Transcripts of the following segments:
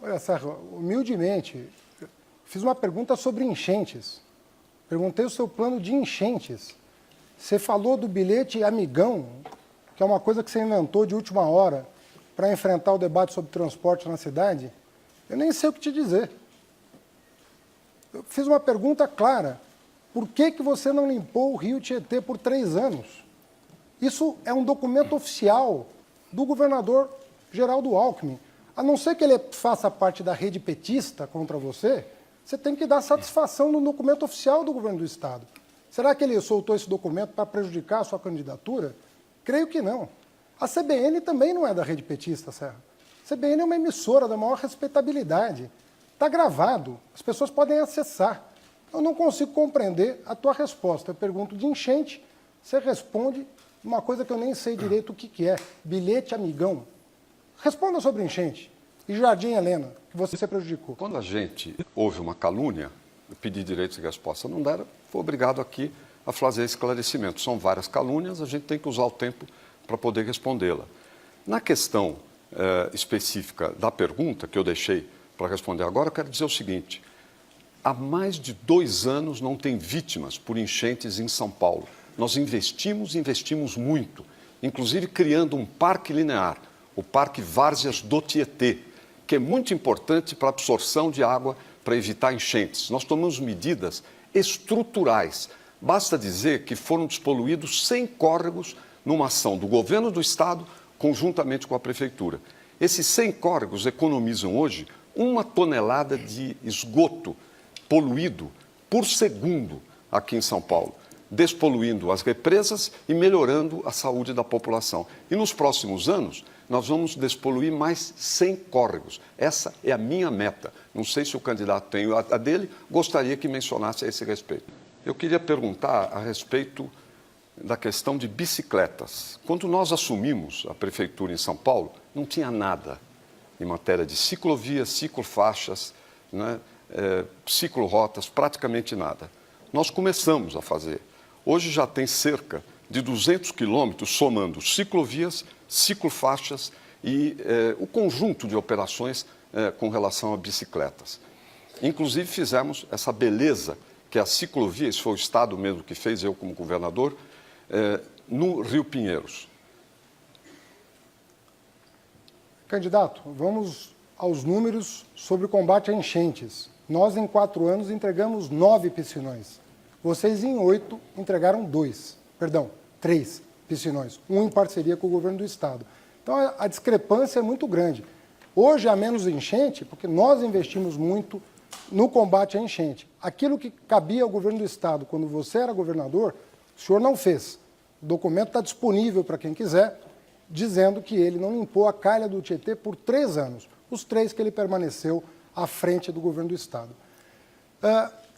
Olha, Serra, humildemente, fiz uma pergunta sobre enchentes. Perguntei o seu plano de enchentes. Você falou do bilhete amigão, que é uma coisa que você inventou de última hora para enfrentar o debate sobre transporte na cidade. Eu nem sei o que te dizer. Eu fiz uma pergunta clara. Por que você não limpou o Rio Tietê por 3 anos? Isso é um documento oficial do governador Geraldo Alckmin. A não ser que ele faça parte da rede petista contra você, você tem que dar satisfação no documento oficial do governo do Estado. Será que ele soltou esse documento para prejudicar a sua candidatura? Creio que não. A CBN também não é da rede petista, Serra. A CBN é uma emissora da maior respeitabilidade. Está gravado, as pessoas podem acessar. Eu não consigo compreender a tua resposta. Eu pergunto de enchente, você responde uma coisa que eu nem sei direito o que é, bilhete amigão. Responda sobre enchente. E Jardim Helena, que você prejudicou. Quando a gente ouve uma calúnia, eu pedi direito de resposta, não deram, foi obrigado aqui a fazer esclarecimento. São várias calúnias, a gente tem que usar o tempo para poder respondê-la. Na questão específica da pergunta, que eu deixei para responder agora, eu quero dizer o seguinte: há mais de 2 anos não tem vítimas por enchentes em São Paulo. Nós investimos muito, inclusive criando um parque linear, o Parque Várzeas do Tietê, que é muito importante para a absorção de água, para evitar enchentes. Nós tomamos medidas estruturais. Basta dizer que foram despoluídos 100 córregos numa ação do governo do Estado, conjuntamente com a Prefeitura. Esses 100 córregos economizam hoje 1 tonelada de esgoto poluído por segundo aqui em São Paulo, despoluindo as represas e melhorando a saúde da população. E nos próximos anos, nós vamos despoluir mais 100 córregos. Essa é a minha meta. Não sei se o candidato tem a dele, gostaria que mencionasse a esse respeito. Eu queria perguntar a respeito da questão de bicicletas. Quando nós assumimos a prefeitura em São Paulo, não tinha nada em matéria de ciclovias, ciclofaixas, né, ciclorotas, praticamente nada. Nós começamos a fazer. Hoje já tem cerca de 200 quilômetros, somando ciclovias, ciclofaixas e o conjunto de operações com relação a bicicletas. Inclusive fizemos essa beleza, que é a ciclovia, isso foi o Estado mesmo que fez, eu como governador, no Rio Pinheiros. Candidato, vamos aos números sobre o combate a enchentes. Nós, em 4 anos, entregamos 9 piscinões. Vocês, em 8, entregaram 3 piscinões, um em parceria com o governo do Estado. Então, a discrepância é muito grande. Hoje há menos enchente, porque nós investimos muito no combate à enchente. Aquilo que cabia ao governo do Estado quando você era governador, o senhor não fez. O documento está disponível para quem quiser, dizendo que ele não limpou a calha do Tietê por 3 anos, os 3 que ele permaneceu à frente do governo do Estado.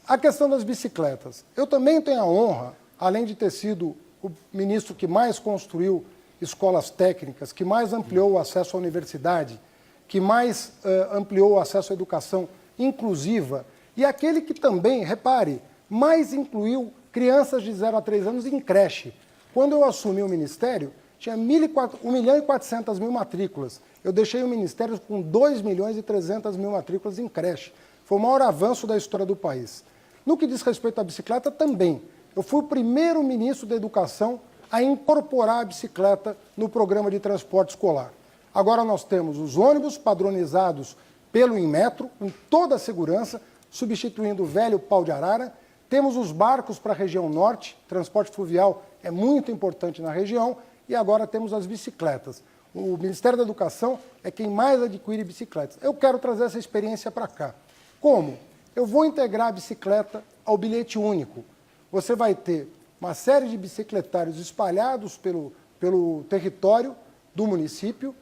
A questão das bicicletas. Eu também tenho a honra, além de ter sido o ministro que mais construiu escolas técnicas, que mais ampliou o acesso à universidade, que mais ampliou o acesso à educação inclusiva, e aquele que também, repare, mais incluiu crianças de 0 a 3 anos em creche. Quando eu assumi o ministério, tinha 1.400.000 matrículas. Eu deixei o ministério com 2.300.000 matrículas em creche. Foi o maior avanço da história do país. No que diz respeito à bicicleta, também. Eu fui o primeiro ministro da Educação a incorporar a bicicleta no programa de transporte escolar. Agora nós temos os ônibus padronizados pelo Inmetro, com toda a segurança, substituindo o velho pau de arara. Temos os barcos para a região norte, transporte fluvial é muito importante na região, e agora temos as bicicletas. O Ministério da Educação é quem mais adquire bicicletas. Eu quero trazer essa experiência para cá. Como? Eu vou integrar a bicicleta ao bilhete único. Você vai ter uma série de bicicletários espalhados pelo território do município,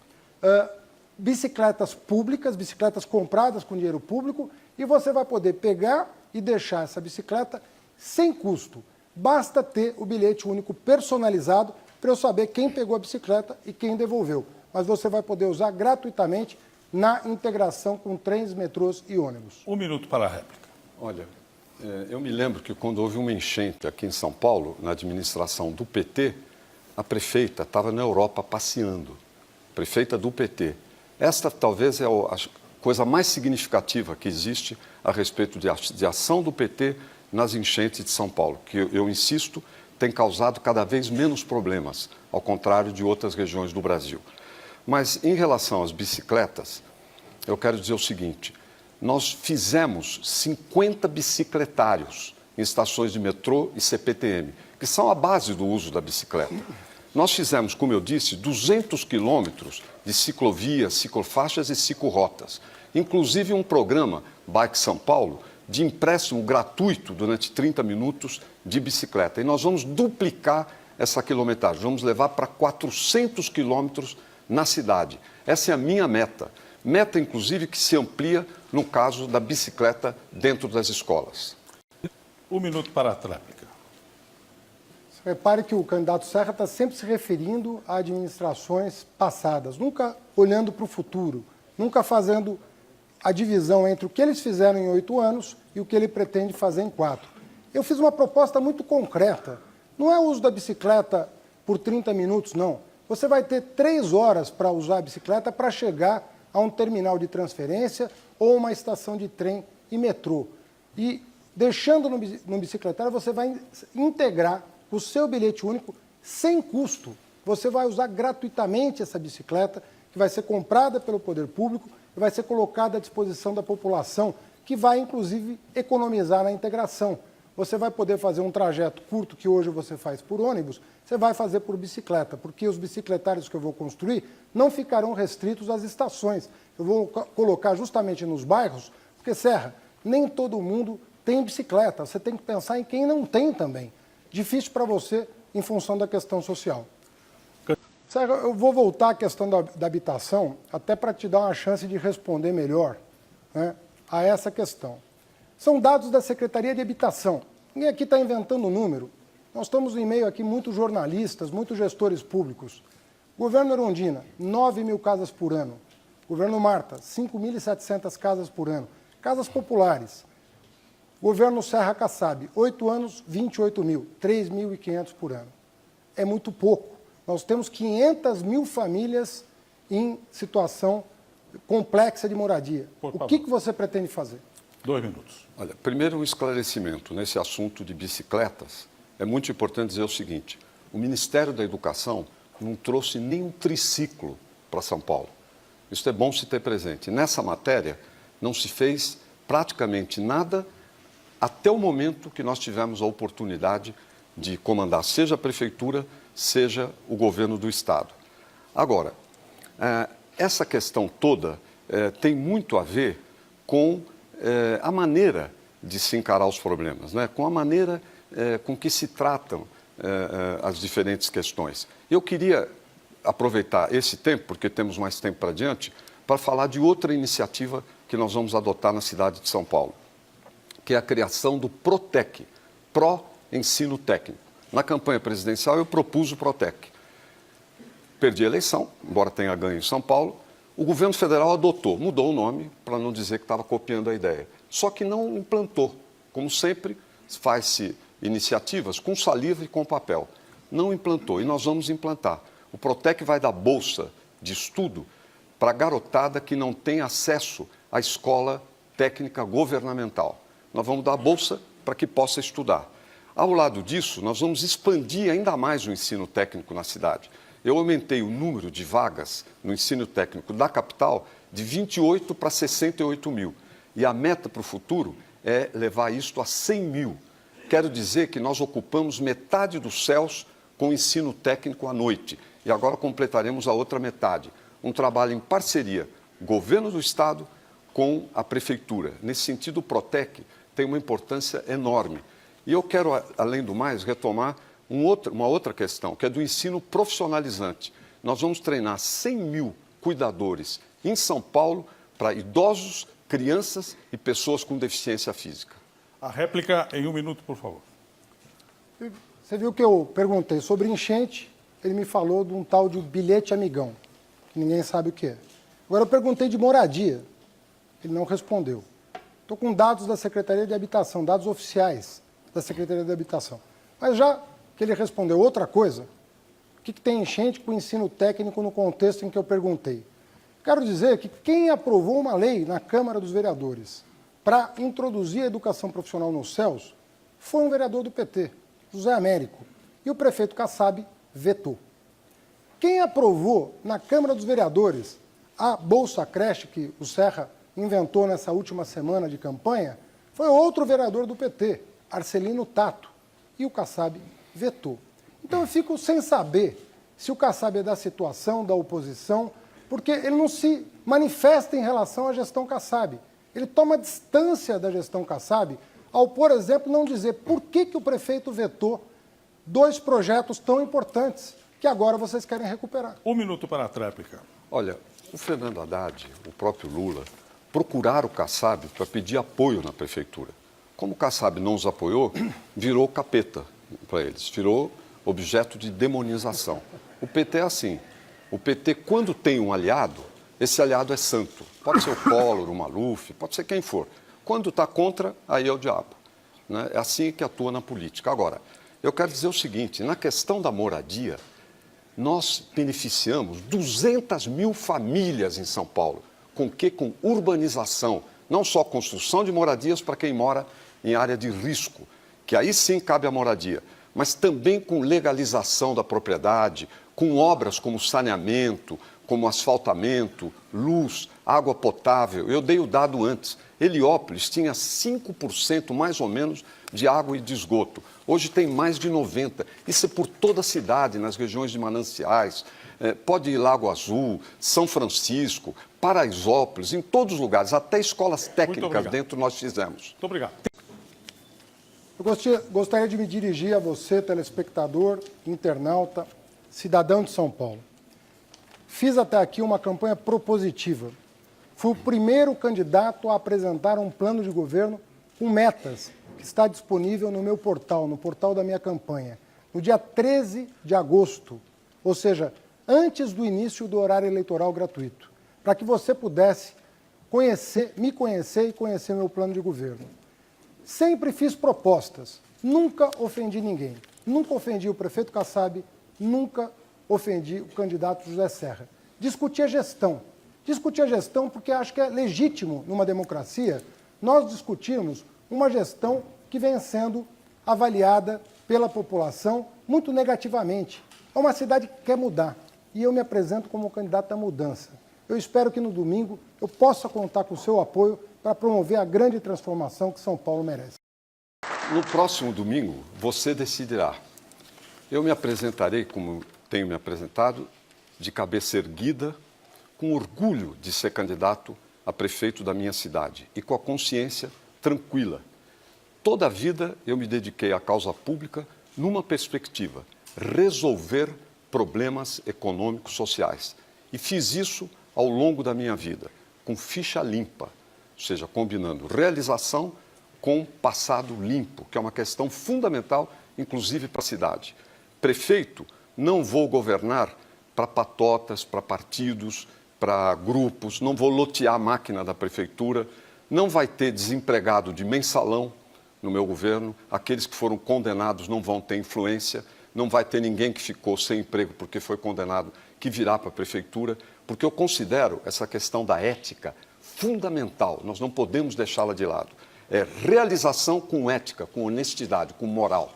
bicicletas públicas, bicicletas compradas com dinheiro público, e você vai poder pegar e deixar essa bicicleta sem custo. Basta ter o bilhete único personalizado para eu saber quem pegou a bicicleta e quem devolveu. Mas você vai poder usar gratuitamente na integração com trens, metrôs e ônibus. 1 minuto para a réplica. Olha, eu me lembro que quando houve uma enchente aqui em São Paulo, na administração do PT, a prefeita estava na Europa passeando, prefeita do PT. Esta talvez é coisa mais significativa que existe a respeito de ação do PT nas enchentes de São Paulo, que eu insisto, tem causado cada vez menos problemas, ao contrário de outras regiões do Brasil. Mas em relação às bicicletas, eu quero dizer o seguinte, nós fizemos 50 bicicletários em estações de metrô e CPTM, que são a base do uso da bicicleta. Nós fizemos, como eu disse, 200 quilômetros de ciclovias, ciclofaixas e ciclorotas. Inclusive um programa, Bike São Paulo, de empréstimo gratuito durante 30 minutos de bicicleta. E nós vamos duplicar essa quilometragem, vamos levar para 400 quilômetros na cidade. Essa é a minha meta. Meta, inclusive, que se amplia no caso da bicicleta dentro das escolas. 1 minuto para a tréplica. Repare que o candidato Serra está sempre se referindo a administrações passadas, nunca olhando para o futuro, nunca fazendo a divisão entre o que eles fizeram em 8 anos e o que ele pretende fazer em 4. Eu fiz uma proposta muito concreta. Não é o uso da bicicleta por 30 minutos, não. Você vai ter 3 horas para usar a bicicleta para chegar a um terminal de transferência ou uma estação de trem e metrô. E deixando no bicicletário, você vai integrar o seu bilhete único sem custo. Você vai usar gratuitamente essa bicicleta, que vai ser comprada pelo poder público e vai ser colocada à disposição da população, que vai, inclusive, economizar na integração. Você vai poder fazer um trajeto curto que hoje você faz por ônibus, você vai fazer por bicicleta, porque os bicicletários que eu vou construir não ficarão restritos às estações. Eu vou colocar justamente nos bairros, porque, Serra, nem todo mundo tem bicicleta, você tem que pensar em quem não tem também. Difícil para você em função da questão social. Serra, eu vou voltar à questão da habitação, até para te dar uma chance de responder melhor, né, a essa questão. São dados da Secretaria de Habitação. Ninguém aqui está inventando número. Nós estamos em meio aqui muitos jornalistas, muitos gestores públicos. Governo Erundina, 9.000 casas por ano. Governo Marta, 5.700 casas por ano. Casas populares. Governo Serra Kassab, 8 anos, 28.000, 3.500 por ano. É muito pouco. Nós temos 500.000 famílias em situação complexa de moradia. O que você pretende fazer? 2 minutos. Olha, primeiro um esclarecimento nesse assunto de bicicletas. É muito importante dizer o seguinte, o Ministério da Educação não trouxe nenhum triciclo para São Paulo. Isso é bom se ter presente. Nessa matéria não se fez praticamente nada até o momento que nós tivemos a oportunidade de comandar, seja a Prefeitura, seja o governo do Estado. Agora, essa questão toda tem muito a ver com a maneira de se encarar os problemas, né? Com a maneira com que se tratam as diferentes questões. Eu queria aproveitar esse tempo, porque temos mais tempo para diante, para falar de outra iniciativa que nós vamos adotar na cidade de São Paulo, que é a criação do PROTEC, Pró-Ensino Técnico. Na campanha presidencial eu propus o PROTEC. Perdi a eleição, embora tenha ganho em São Paulo. O governo federal adotou, mudou o nome para não dizer que estava copiando a ideia. Só que não implantou. Como sempre, faz-se iniciativas com saliva e com papel. Não implantou e nós vamos implantar. O PROTEC vai dar bolsa de estudo para a garotada que não tem acesso à escola técnica governamental. Nós vamos dar bolsa para que possa estudar. Ao lado disso, nós vamos expandir ainda mais o ensino técnico na cidade. Eu aumentei o número de vagas no ensino técnico da capital de 28 para 68.000. E a meta para o futuro é levar isto a 100.000. Quero dizer que nós ocupamos metade dos céus com ensino técnico à noite. E agora completaremos a outra metade. Um trabalho em parceria, governo do Estado com a Prefeitura. Nesse sentido, o PROTEC tem uma importância enorme. E eu quero, além do mais, retomar uma outra questão, que é do ensino profissionalizante. Nós vamos treinar 100.000 cuidadores em São Paulo para idosos, crianças e pessoas com deficiência física. A réplica em 1 minuto, por favor. Você viu que eu perguntei sobre enchente, ele me falou de um tal de bilhete amigão, que ninguém sabe o que é. Agora eu perguntei de moradia, ele não respondeu. Estou com dados da Secretaria de Habitação, dados oficiais da Secretaria de Habitação. Mas já que ele respondeu outra coisa, o que tem enchente com o ensino técnico no contexto em que eu perguntei? Quero dizer que quem aprovou uma lei na Câmara dos Vereadores para introduzir a educação profissional nos céus foi um vereador do PT, José Américo, e o prefeito Kassab vetou. Quem aprovou na Câmara dos Vereadores a Bolsa Creche, que o Serra inventou nessa última semana de campanha, foi outro vereador do PT, Arcelino Tato, e o Kassab vetou. Então eu fico sem saber se o Kassab é da situação, da oposição, porque ele não se manifesta em relação à gestão Kassab. Ele toma distância da gestão Kassab ao, por exemplo, não dizer por que o prefeito vetou 2 projetos tão importantes que agora vocês querem recuperar. 1 minuto para a tréplica. Olha, o Fernando Haddad, o próprio Lula, procuraram o Kassab para pedir apoio na prefeitura. Como o Kassab não os apoiou, virou capeta para eles, virou objeto de demonização. O PT é assim. O PT, quando tem um aliado, esse aliado é santo. Pode ser o Collor, o Maluf, pode ser quem for. Quando está contra, aí é o diabo. Né? É assim que atua na política. Agora, eu quero dizer o seguinte, na questão da moradia, nós beneficiamos 200 mil famílias em São Paulo. Com quê? Com urbanização. Não só construção de moradias para quem mora em área de risco, que aí sim cabe a moradia, mas também com legalização da propriedade, com obras como saneamento, como asfaltamento, luz, água potável. Eu dei o dado antes. Heliópolis tinha 5% mais ou menos de água e de esgoto. Hoje tem mais de 90%. Isso é por toda a cidade, nas regiões de mananciais. Pode ir Lago Azul, São Francisco, Paraisópolis, em todos os lugares. Até escolas técnicas dentro nós fizemos. Muito obrigado. Eu gostaria de me dirigir a você, telespectador, internauta, cidadão de São Paulo. Fiz até aqui uma campanha propositiva. Fui o primeiro candidato a apresentar um plano de governo com metas, que está disponível no meu portal, no portal da minha campanha, no dia 13 de agosto, ou seja, antes do início do horário eleitoral gratuito, para que você pudesse me conhecer e conhecer meu plano de governo. Sempre fiz propostas, nunca ofendi ninguém, nunca ofendi o prefeito Kassab, nunca ofendi o candidato José Serra. Discuti a gestão porque acho que é legítimo numa democracia nós discutirmos uma gestão que vem sendo avaliada pela população muito negativamente. É uma cidade que quer mudar e eu me apresento como candidato à mudança. Eu espero que no domingo eu possa contar com o seu apoio para promover a grande transformação que São Paulo merece. No próximo domingo, você decidirá. Eu me apresentarei, como tenho me apresentado, de cabeça erguida, com orgulho de ser candidato a prefeito da minha cidade e com a consciência tranquila. Toda a vida eu me dediquei à causa pública numa perspectiva, resolver problemas econômicos sociais. E fiz isso ao longo da minha vida, com ficha limpa, ou seja, combinando realização com passado limpo, que é uma questão fundamental, inclusive para a cidade. Prefeito, não vou governar para patotas, para partidos, para grupos, não vou lotear a máquina da prefeitura, não vai ter desempregado de mensalão no meu governo, aqueles que foram condenados não vão ter influência, não vai ter ninguém que ficou sem emprego porque foi condenado que virá para a prefeitura, porque eu considero essa questão da ética fundamental, nós não podemos deixá-la de lado. É realização com ética, com honestidade, com moral.